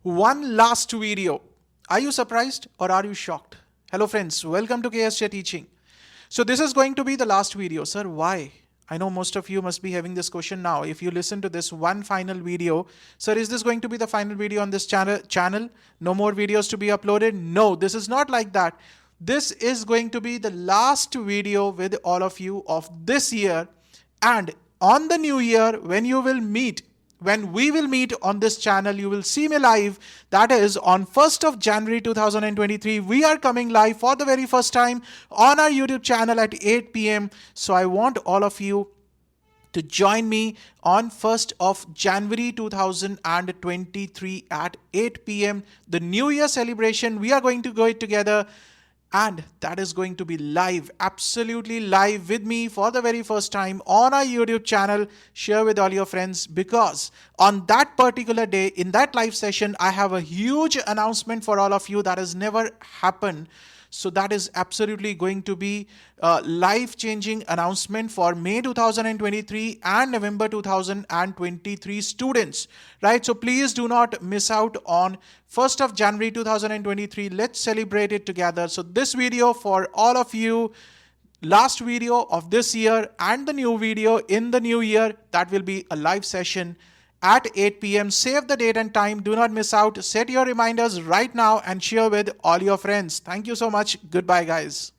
One last video. Are you surprised or are you shocked? Hello friends, welcome to KSJ Teaching. So this is going to be the last video. Sir, why? I know most of you must be having this question now. If you listen to this one final video, sir, is this going to be the final video on this channel? No more videos to be uploaded? No, this is not like that. This is going to be the last video with all of you of this year. And on the new year, when we will meet on this channel, you will see me live. That is on 1st of January 2023. We are coming live for the very first time on our YouTube channel at 8 p.m. So I want all of you to join me on 1st of January 2023 at 8 p.m. The New Year celebration, we are going to go it together. And that is going to be live, absolutely live with me for the very first time on our YouTube channel. Share with all your friends, because on that particular day, in that live session, I have a huge announcement for all of you that has never happened. So that is absolutely going to be a life-changing announcement for May 2023 and November 2023 students, right? So please do not miss out on 1st of January 2023. Let's celebrate it together. So this video for all of you, last video of this year and the new video in the new year, that will be a live session at 8 p.m. Save the date and time. Do not miss out. Set your reminders right now and share with all your friends. Thank you so much. Goodbye, guys.